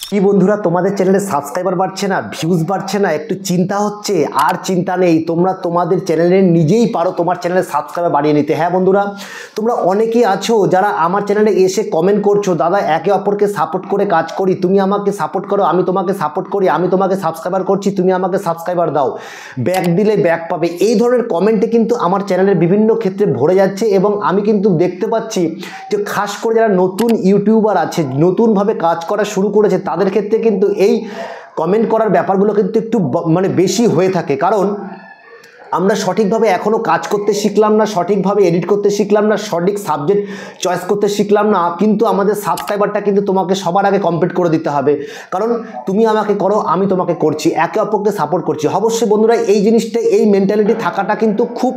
কি বন্ধুরা তোমাদের চ্যানেলে সাবস্ক্রাইবার বাড়ছে না, ভিউজ বাড়ছে না, একটু চিন্তা হচ্ছে? আর চিন্তা নেই, তোমরা তোমাদের চ্যানেলে নিজেই পারো তোমার চ্যানেলে সাবস্ক্রাইবার বাড়িয়ে নিতে। হ্যাঁ বন্ধুরা, তোমরা অনেকেই আছো যারা আমার চ্যানেলে এসে কমেন্ট করছো, দাদা একে অপরকে সাপোর্ট করে কাজ করি, তুমি আমাকে সাপোর্ট করো, আমি তোমাকে সাপোর্ট করি, আমি তোমাকে সাবস্ক্রাইবার করছি, তুমি আমাকে সাবস্ক্রাইবার দাও, ব্যাক দিলে ব্যাক পাবে। এই ধরনের কমেন্টে কিন্তু আমার চ্যানেলের বিভিন্ন ক্ষেত্রে ভরে যাচ্ছে এবং আমি কিন্তু দেখতে পাচ্ছি যে খাস করে যারা নতুন ইউটিউবার আছে, নতুনভাবে কাজ করা শুরু করেছে, তাদের ক্ষেত্রে কিন্তু এই কমেন্ট করার ব্যাপারগুলো কিন্তু একটু বেশি হয়ে থাকে। কারণ আমরা সঠিকভাবে এখনও কাজ করতে শিখলাম না, সঠিকভাবে এডিট করতে শিখলাম না, সঠিক সাবজেক্ট চয়েস করতে শিখলাম না, কিন্তু আমাদের সাবস্ক্রাইবারটা কিন্তু তোমাকে সবার আগে কমপ্লিট করে দিতে হবে। কারণ তুমি আমাকে করো, আমি তোমাকে করছি, একে অপরকে সাপোর্ট করছি। অবশ্যই বন্ধুরা এই জিনিসটা, এই মেন্টালিটি থাকাটা কিন্তু খুব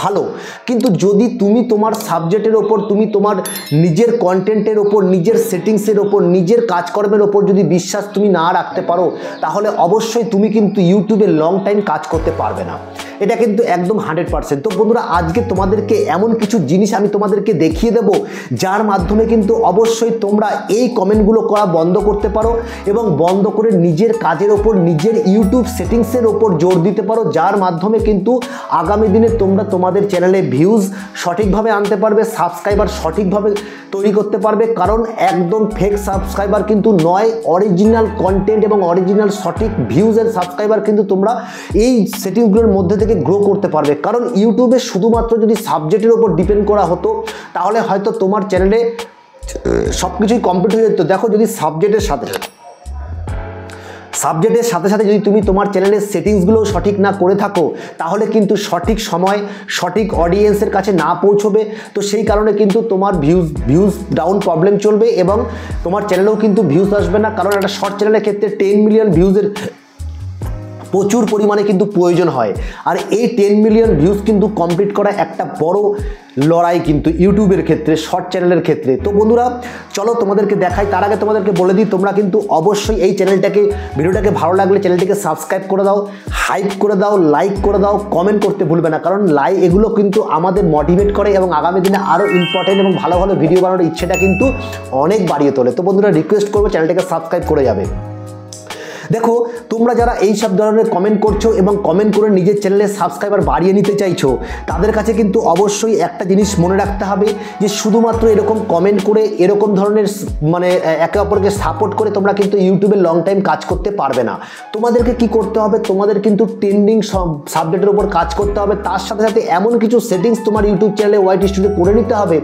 ভালো। কিন্তু যদি তুমি তোমার সাবজেক্টের ওপর, তুমি তোমার নিজের কন্টেন্টের ওপর, নিজের সেটিংসের ওপর, নিজের কাজকর্মের ওপর যদি বিশ্বাস তুমি না রাখতে পারো, তাহলে অবশ্যই তুমি কিন্তু ইউটিউবে লং টাইম কাজ করতে পারবে না। এটা কিন্তু একদম 100%। তো বন্ধুরা আজকে তোমাদেরকে এমন কিছু জিনিস আমি তোমাদেরকে দেখিয়ে দেব, যার মাধ্যমে কিন্তু অবশ্যই তোমরা এই কমেন্টগুলো করা বন্ধ করতে পারো এবং বন্ধ করে নিজের কাজের ওপর, নিজের ইউটিউব সেটিংসের ওপর জোর দিতে পারো, যার মাধ্যমে কিন্তু আগামী দিনে তোমরা তোমাদের চ্যানেলে ভিউজ সঠিকভাবে আনতে পারবে, সাবস্ক্রাইবার সঠিকভাবে তৈরি করতে পারবে। কারণ একদম ফেক সাবস্ক্রাইবার কিন্তু নয়, অরিজিনাল কন্টেন্ট এবং অরিজিনাল সঠিক ভিউজ এর সাবস্ক্রাইবার কিন্তু তোমরা এই সেটিংসগুলোর মধ্যে থেকে গ্রো করতে পারবে। কারণ ইউটিউবে শুধুমাত্র যদি সাবজেক্টের উপর ডিপেন্ড করা হতো, তাহলে হয়তো তোমার চ্যানেলে সব কিছুই কমপ্লিট হয়ে যেত। দেখো, যদি সাবজেক্টের সাথে সাথে যদি তুমি তোমার চ্যানেলের সেটিংসগুলো সঠিক না করে থাকো, তাহলে কিন্তু সঠিক সময় সঠিক অডিয়েন্সের কাছে না পৌঁছবে। তো সেই কারণে কিন্তু তোমার ভিউজ ডাউন প্রবলেম চলবে এবং তোমার চ্যানেলেও কিন্তু ভিউজ আসবে না। কারণ একটা শর্ট চ্যানেলের ক্ষেত্রে 10 মিলিয়ন ভিউজের প্রচুর পরিমাণে কিন্তু প্রয়োজন হয়। আর এই 10 মিলিয়ন ভিউজ কিন্তু কমপ্লিট করা একটা বড় লড়াই কিন্তু ইউটিউবের ক্ষেত্রে, শর্ট চ্যানেলের ক্ষেত্রে। তো বন্ধুরা চলো তোমাদেরকে দেখাই। তার আগে তোমাদেরকে বলে দিই, তোমরা কিন্তু অবশ্যই এই ভিডিওটাকে ভালো লাগলে চ্যানেলটিকে সাবস্ক্রাইব করে দাও, হাইপ করে দাও, লাইক করে দাও, কমেন্ট করতে ভুলবে না। কারণ এগুলো কিন্তু আমাদের মোটিভেট করে এবং আগামী দিনে আরও ইম্পর্টেন্ট এবং ভালো ভালো ভিডিও বানানোর ইচ্ছেটা কিন্তু অনেক বাড়িয়ে তোলে। তো বন্ধুরা রিকোয়েস্ট করবো চ্যানেলটাকে সাবস্ক্রাইব করে যাবে। দেখো, তোমরা যারা এই সব ধরনের কমেন্ট করছো এবং কমেন্ট করে নিজের চ্যানেলে সাবস্ক্রাইবার বাড়িয়ে নিতে চাইছো, তাদের কাছে কিন্তু অবশ্যই একটা জিনিস মনে রাখতে হবে যে শুধুমাত্র এরকম কমেন্ট করে, এরকম ধরনের একে অপরকে সাপোর্ট করে তোমরা কিন্তু ইউটিউবে লং টাইম কাজ করতে পারবে না। তোমাদেরকে কি করতে হবে, তোমাদের কিন্তু ট্রেন্ডিং সাবজেক্টের উপর কাজ করতে হবে। তার সাথে সাথে এমন কিছু সেটিংস তোমার ইউটিউব চ্যানেলে ওয়াইট স্টুডিও করে নিতে হবে,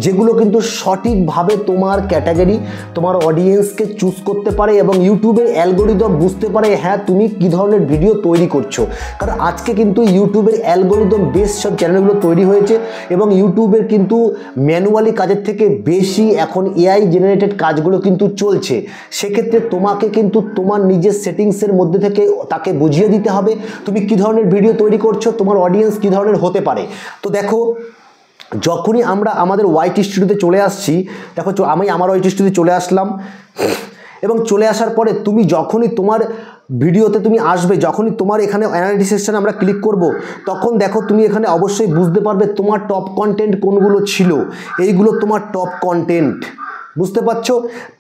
যেগুলো কিন্তু সঠিকভাবে তোমার ক্যাটাগরি, তোমার অডিয়েন্সকে চুজ করতে পারে এবং ইউটিউবের অ্যালগোরিদম বুঝতে পারে হ্যাঁ তুমি কি ধরনের ভিডিও তৈরি করছো। কারণ আজকে কিন্তু ইউটিউবের অ্যালগোরিদম বেস সব চ্যানেলগুলো তৈরি হয়েছে এবং ইউটিউবের কিন্তু ম্যানুয়ালি কাজের থেকে বেশি এখন এআই জেনারেটেড কাজগুলো কিন্তু চলছে। সেক্ষেত্রে তোমাকে কিন্তু তোমার নিজের সেটিংসের মধ্যে থেকে তাকে বুঝিয়ে দিতে হবে তুমি কি ধরনের ভিডিও তৈরি করছো, তোমার অডিয়েন্স কি ধরনের হতে পারে। তো দেখো, যখনই আমরা আমাদের ওয়াইটি স্টুডিওতে চলে আসছি, দেখো আমি আমার ওয়াইটি স্টুডিওতে চলে আসলাম এবং চলে আসার পরে তুমি যখনই তোমার ভিডিওতে তুমি আসবে, যখনই তোমার এখানে অ্যানালিটিক্স সেকশনে আমরা ক্লিক করব, তখন দেখো তুমি এখানে অবশ্যই বুঝতে পারবে তোমার টপ কন্টেন্ট কোনগুলো ছিল। এইগুলো তোমার টপ কন্টেন্ট, বুঝতে পারছো?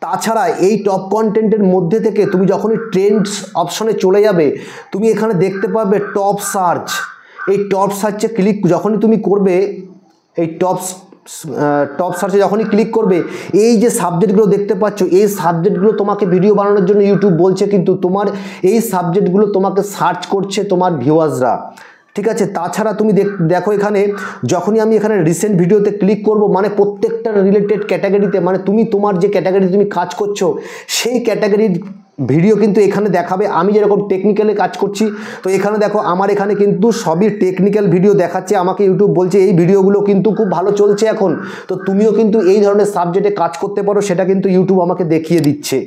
তাছাড়া এই টপ কন্টেন্টের মধ্যে থেকে তুমি যখনই ট্রেন্ডস অপশনে চলে যাবে, তুমি এখানে দেখতে পাবে টপ সার্চ। এই টপ সার্চে ক্লিক যখনই তুমি করবে, এই টপ সার্চে যখনই ক্লিক করবে, এই যে সাবজেক্টগুলো দেখতে পাচ্ছ, এই সাবজেক্টগুলো তোমাকে ভিডিও বানানোর জন্য ইউটিউব বলছে, কিন্তু তোমার এই সাবজেক্টগুলো তোমাকে সার্চ করছে তোমার ভিউয়ার্সরা, ঠিক আছে? তাছাড়া তুমি দেখো এখানে যখনই আমি এখানে রিসেন্ট ভিডিওতে ক্লিক করব, মানে প্রত্যেকটা রিলেটেড ক্যাটাগরিতে, মানে তুমি তোমার যে ক্যাটাগরিতে তুমি কাজ করছো সেই ক্যাটাগরির ভিডিও কিন্তু এখানে দেখাবে। আমি যেরকম টেকনিক্যালে কাজ করছি, তো এখানে দেখো আমার এখানে কিন্তু সবই টেকনিক্যাল ভিডিও দেখাচ্ছে। আমাকে ইউটিউব বলছে এই ভিডিওগুলো কিন্তু খুব ভালো চলছে এখন, তো তুমিও কিন্তু এই ধরনের সাবজেক্টে কাজ করতে পারো, সেটা কিন্তু ইউটিউব আমাকে দেখিয়ে দিচ্ছে।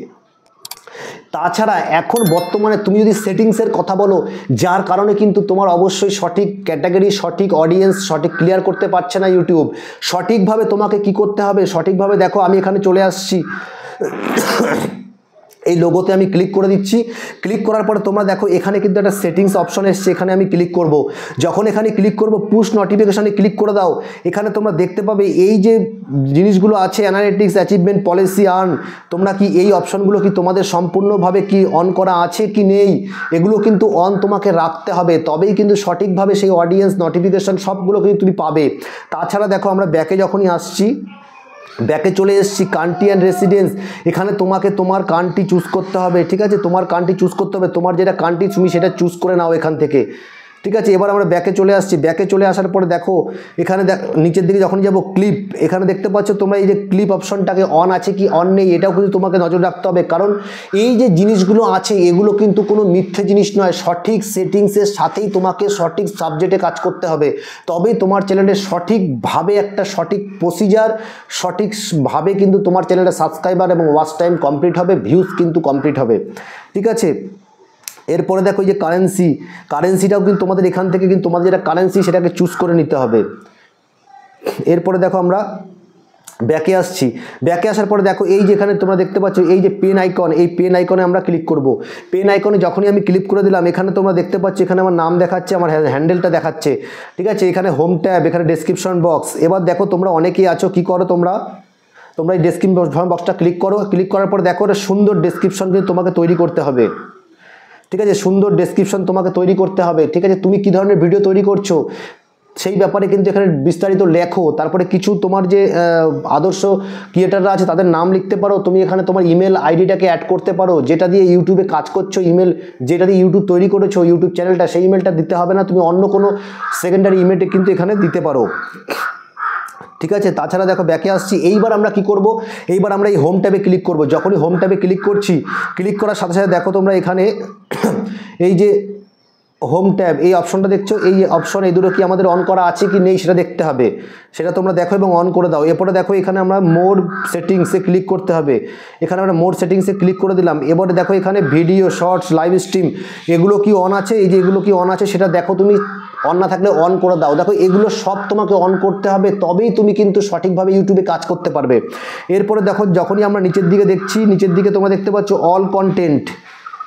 তাছাড়া এখন বর্তমানে তুমি যদি সেটিংসের কথা বলো, যার কারণে কিন্তু তোমার অবশ্যই সঠিক ক্যাটাগরি, সঠিক অডিয়েন্স সঠিক ক্লিয়ার করতে পারছে না ইউটিউব। সঠিকভাবে তোমাকে কি করতে হবে, সঠিকভাবে দেখো আমি এখানে চলে আসছি, এই লোগোতে আমি ক্লিক করে দিচ্ছি। ক্লিক করার পরে তোমরা দেখো এখানে কিন্তু একটা সেটিংস অপশন এসছে, এখানে আমি ক্লিক করব। যখন এখানে ক্লিক করব পুশ নোটিফিকেশনে ক্লিক করে দাও। এখানে তোমরা দেখতে পাবে এই যে জিনিসগুলো আছে অ্যানালিটিক্স, অ্যাচিভমেন্ট, পলিসি, আর্ন, তোমরা কি এই অপশনগুলো কি তোমাদের সম্পূর্ণভাবে কি অন করা আছে কি নেই, এগুলো কিন্তু অন তোমাকে রাখতে হবে, তবেই কিন্তু সঠিকভাবে সেই অডিয়েন্স নোটিফিকেশন সবগুলো কিন্তু তুমি পাবে। তাছাড়া দেখো আমরা ব্যাকে যখনই আসছি, ব্যাকে চলে এসেছি, কান্ট্রি অ্যান্ড রেসিডেন্স, এখানে তোমাকে তোমার কান্ট্রি চুজ করতে হবে, ঠিক আছে, তোমার কান্ট্রি চুজ করতে হবে, তোমার যেটা কান্ট্রি তুমি সেটা চুজ করে নাও এখান থেকে, ঠিক আছে। এবার আমরা ব্যাকে চলে আসছি। ব্যাকে চলে আসার পরে দেখো এখানে নিচের দিকে যখন যাব ক্লিপ, এখানে দেখতে পাচ্ছ তোমরা এই যে ক্লিপ অপশনটাকে অন আছে কি অন নেই এটাও কিন্তু তোমাকে নজর রাখতে হবে, কারণ এই যে জিনিসগুলো আছে এগুলো কিন্তু কোনো মিথ্যে জিনিস নয়, সঠিক সেটিংসের সাথেই তোমাকে সঠিক সাবজেক্টে কাজ করতে হবে, তবেই তোমার চ্যানেলে সঠিকভাবে একটা সঠিক প্রসিজার, সঠিকভাবে কিন্তু তোমার চ্যানেলে সাবস্ক্রাইবার এবং ওয়াচ টাইম কমপ্লিট হবে, ভিউজ কিন্তু কমপ্লিট হবে, ঠিক আছে। এরপরে দেখো এই যে কারেন্সিটাও কিন্তু তোমাদের এখান থেকে কিন্তু তোমাদের যেটা কারেন্সি সেটাকে চুজ করে নিতে হবে। এরপরে দেখো আমরা ব্যাকে আসছি। ব্যাকে আসার পরে দেখো এই যে এখানে তোমরা দেখতে পাচ্ছ এই যে পেন আইকন, এই পেন আইকনে আমরা ক্লিক করব। পেন আইকনে যখনই আমি ক্লিক করে দিলাম এখানে তোমরা দেখতে পাচ্ছ এখানে আমার নাম দেখাচ্ছে, আমার হ্যান্ডেলটা দেখাচ্ছে, ঠিক আছে। এখানে হোম ট্যাব, এখানে ডেসক্রিপশন বক্স। এবার দেখো তোমরা অনেকেই আছো কি করো, তোমরা এই ডেসক্রিপশন বক্সটা ক্লিক করো। ক্লিক করার পর দেখো একটা সুন্দর ডেসক্রিপশন কিন্তু তোমাকে তৈরি করতে হবে, ঠিক আছে, সুন্দর ডেসক্রিপশন তোমাকে তৈরি করতে হবে, ঠিক আছে। তুমি কি ধরনের ভিডিও তৈরি করছো সেই ব্যাপারে কিন্তু এখানে বিস্তারিত লেখো। তারপরে কিছু তোমার যে আদর্শ ক্রিয়েটাররা আছে তাদের নাম লিখতে পারো। তুমি এখানে তোমার ইমেল আইডিটাকে অ্যাড করতে পারো, যেটা দিয়ে ইউটিউবে কাজ করছো, ইমেল যেটা দিয়ে ইউটিউব তৈরি করেছো ইউটিউব চ্যানেলটা, সেই ইমেলটা দিতে হবে না, তুমি অন্য কোনো সেকেন্ডারি ইমেলটা কিন্তু এখানে দিতে পারো, ঠিক আছে। তাছাড়া দেখো ব্যাকে আসছি। এইবার আমরা কি করব, এইবার আমরা এই হোম ট্যাবে ক্লিক করব। যখনই হোম ট্যাবে ক্লিক করছি, ক্লিক করার সাথে সাথে দেখো তোমরা এখানে এই যে হোম ট্যাব এই অপশনটা দেখছো, এই অপশন এই দুটো কি আমাদের অন করা আছে কি নেই সেটা দেখতে হবে, সেটা তোমরা দেখো এবং অন করে দাও। এরপরে দেখো এখানে আমরা মোর সেটিংসে ক্লিক করতে হবে, এখানে আমরা মোর সেটিংসে ক্লিক করে দিলাম। এবারে দেখো এখানে ভিডিও, শর্টস, লাইভ স্ট্রিম এগুলো কি অন আছে, এই যে এগুলো কি অন আছে সেটা দেখো, তুমি অন না থাকলে অন করে দাও। দেখো এগুলো সব তোমাকে অন করতে হবে, তবেই তুমি কিন্তু সঠিকভাবে ইউটিউবে কাজ করতে পারবে। এরপরে দেখো যখনই আমরা নিচের দিকে দেখছি, নিচের দিকে তোমরা দেখতে পাচ্ছ অল কন্টেন্ট,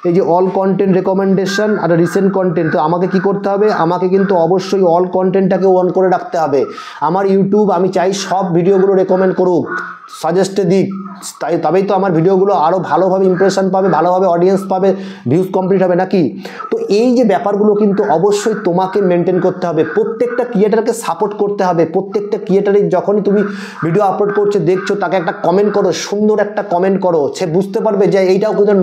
এই যে অল কন্টেন্ট রেকমেন্ডেশন আর রিসেন্ট কন্টেন্ট। তো আমাকে কি করতে হবে, আমাকে কিন্তু অবশ্যই অল কন্টেন্টটাকে অন করে রাখতে হবে। আমার ইউটিউব আমি চাই সব ভিডিওগুলো রেকমেন্ড করুক, সাজেস্টে দিক, তবেই তো আমার ভিডিওগুলো আরও ভালোভাবে ইমপ্রেশন পাবে, ভালোভাবে অডিয়েন্স পাবে, ভিউজ কমপ্লিট হবে নাকি। তো এই যে ব্যাপারগুলো কিন্তু অবশ্যই তোমাকে মেনটেন করতে হবে, প্রত্যেকটা ক্রিয়েটারকে সাপোর্ট করতে হবে। প্রত্যেকটা ক্রিয়েটারের যখনই তুমি ভিডিও আপলোড করছো দেখছো তাকে একটা কমেন্ট করো, সুন্দর একটা কমেন্ট করো, সে বুঝতে পারবে যে এইটাও কিন্তু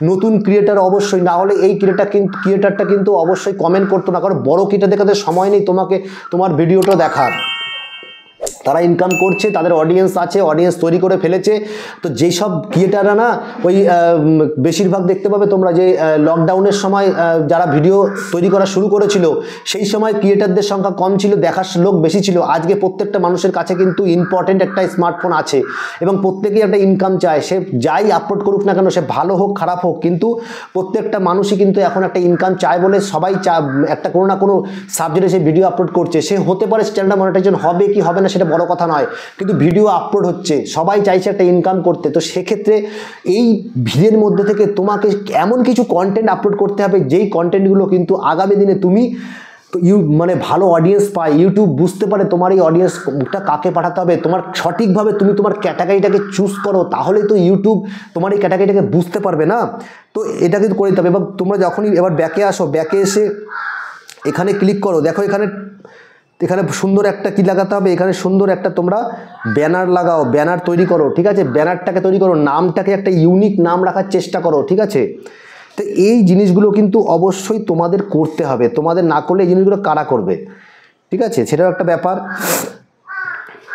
নতুন ক্রিয়েটার। অবশ্যই না হলে এই ক্রিয়েটারটা কিন্তু অবশ্যই কমেন্ট করতো না, কারণ বড় ক্রিয়েটার দেখাতে সময় নেই তোমার ভিডিওটা দেখার, তারা ইনকাম করছে, তাদের অডিয়েন্স আছে, অডিয়েন্স তৈরি করে ফেলেছে। তো যেই সব ক্রিয়েটাররা না ওই বেশিরভাগ দেখতে পাবে তোমরা যে লকডাউনের সময় যারা ভিডিও তৈরি করা শুরু করেছিল সেই সময় ক্রিয়েটারদের সংখ্যা কম ছিল, দেখার লোক বেশি ছিল। আজকে প্রত্যেকটা মানুষের কাছে কিন্তু ইম্পর্টেন্ট একটা স্মার্টফোন আছে এবং প্রত্যেকেই একটা ইনকাম চায়, সে যাই আপলোড করুক না কেন, সে ভালো হোক খারাপ হোক, কিন্তু প্রত্যেকটা মানুষই কিন্তু এখন একটা ইনকাম চায় বলে সবাই একটা কোনো না কোনো সাবজেক্টে সে ভিডিও আপলোড করছে। সে হতে পারে চ্যানেলটা মনিটাইজেশন হবে কি হবে না সেটা বড় কথা নয়, কিন্তু ভিডিও আপলোড হচ্ছে, সবাই চাইছে একটা ইনকাম করতে। তো সেক্ষেত্রে এই ভিডিওর মধ্যে থেকে তোমাকে এমন কিছু কন্টেন্ট আপলোড করতে হবে যেই কন্টেন্টগুলো কিন্তু আগামী দিনে তুমি মানে ভালো অডিয়েন্স পায়, ইউটিউব বুঝতে পারে তোমার এই অডিয়েন্সটা কাকে পাঠাতে হবে। তোমার সঠিকভাবে তুমি তোমার ক্যাটাগরিটাকে চুজ করো, তাহলেই তো ইউটিউব তোমার এই ক্যাটাগরিটাকে বুঝতে পারবে না। তো এটা কিন্তু করে দিতে হবে। এবং তোমরা যখনই এবার ব্যাকে আসো, ব্যাকে এসে এখানে ক্লিক করো, দেখো এখানে সুন্দর একটা কি লাগাতে হবে, এখানে সুন্দর একটা তোমরা ব্যানার লাগাও, ব্যানার তৈরি করো, ঠিক আছে। ব্যানারটাকে তৈরি করো, নামটাকে একটা ইউনিক নাম রাখার চেষ্টা করো, ঠিক আছে। তো এই জিনিসগুলো কিন্তু অবশ্যই তোমাদের করতে হবে, তোমাদের না করলে এই জিনিসগুলো কারা করবে, ঠিক আছে, সেটাও একটা ব্যাপার।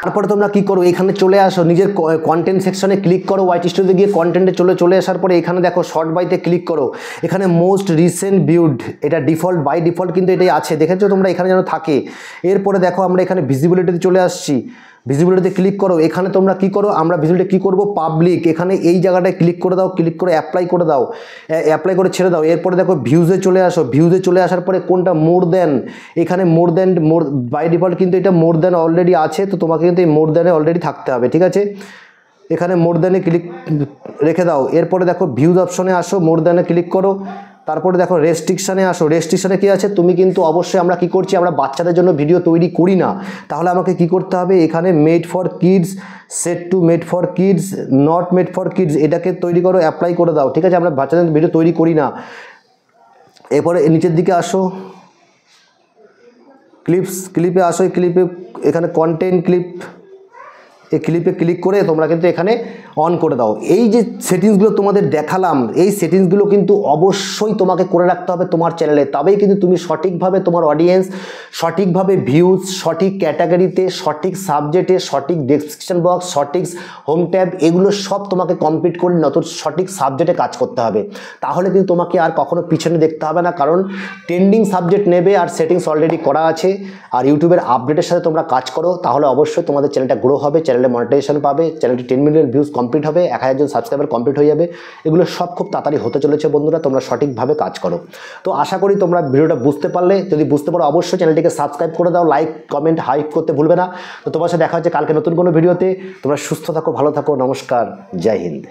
তারপরে তোমরা কি করো, এখানে চলে আসো, নিজের কন্টেন্ট সেকশনে ক্লিক করো, ওয়াইটি স্টুডিওতে গিয়ে কন্টেন্টে চলে আসার পরে এখানে দেখো শর্ট বাইতে ক্লিক করো। এখানে মোস্ট রিসেন্ট ভিউড, এটা ডিফল্ট, বাই ডিফল্ট কিন্তু এটাই আছে, দেখেছো তোমরা, এখানে যেন থাকে। এরপরে দেখো আমরা এখানে ভিজিবিলিটিতে চলে আসছি, ভিজিবিলিটিতে ক্লিক করো। এখানে তোমরা কি করো, আমরা ভিজিবিলিটি কি করব, পাবলিক, এখানে এই জায়গাটায় ক্লিক করে দাও, ক্লিক করে অ্যাপ্লাই করে দাও, অ্যাপ্লাই করে ছেড়ে দাও। এরপরে দেখো ভিউজে চলে আসো, ভিউজে চলে আসার পরে কোনটা মোর দেন, এখানে মোর বাই ডিফল্ট কিন্তু এটা মোর দেন অলরেডি আছে, তো তোমাকে কিন্তু এই মোর দেনে অলরেডি থাকতে হবে, ঠিক আছে। এখানে মোর দ্যানে ক্লিক রেখে দাও। এরপরে দেখো ভিউজ অপশনে আসো, মোর দ্যানে ক্লিক করো। তারপরে দেখো রেস্ট্রিকশানে আসো। রেস্ট্রিকশানে কী আছে, তুমি কিন্তু অবশ্যই আমরা কি করছি, আমরা বাচ্চাদের জন্য ভিডিও তৈরি করি না। তাহলে আমাকে কি করতে হবে, এখানে made for kids, set to made for kids, not made for kids, এটাকে তৈরি করো, অ্যাপ্লাই করে দাও। ঠিক আছে, আমরা বাচ্চাদের ভিডিও তৈরি করি না। এরপরে নিচের দিকে আসো, ক্লিপে আসো। এই ক্লিপে এখানে কন্টেন্ট ক্লিপ, এই ক্লিপে ক্লিক করে তোমরা কিন্তু এখানে অন করে দাও। এই যে সেটিংসগুলো তোমাদের দেখালাম, এই সেটিংসগুলো কিন্তু অবশ্যই তোমাকে করে রাখতে হবে তোমার চ্যানেলে। তবেই কিন্তু তুমি সঠিকভাবে তোমার অডিয়েন্স, সঠিকভাবে ভিউজ, সঠিক ক্যাটাগরিতে, সঠিক সাবজেক্টে, সঠিক ডেসক্রিপশন বক্স, সঠিক হোম ট্যাব, এগুলো সব তোমাকে কমপ্লিট করে নতুন সঠিক সাবজেক্টে কাজ করতে হবে। তাহলে কিন্তু তোমাকে আর কখনো পিছনে দেখতে হবে না, কারণ ট্রেন্ডিং সাবজেক্ট নেবে আর সেটিংস অলরেডি করা আছে। আর ইউটিউবের আপডেটের সাথে তোমরা কাজ করো, তাহলে অবশ্যই তোমাদের চ্যানেলটা গ্রো হবে, চ্যানেলে মনিটাইজেশন পাবে, চ্যানেলটি 10 মিলিয়ন ভিউজ কমপ্লিট হবে, 1000 জন সাবস্ক্রাইবার কমপ্লিট হয়ে যাবে। এগুলো সব খুব তাড়াতাড়ি হতে চলেছে বন্ধুরা, তোমরা সঠিকভাবে কাজ করো। তো আশা করি তোমরা ভিডিওটা বুঝতে পারলে। যদি বুঝতে পারো অবশ্যই চ্যানেলটিকে সাবস্ক্রাইব করে দাও, লাইক কমেন্ট হাইপ করতে ভুলবে না। তো তোমার সাথে দেখা হচ্ছে কালকে নতুন কোনো ভিডিওতে। তোমরা সুস্থ থাকো, ভালো থাকো, নমস্কার, জয় হিন্দ।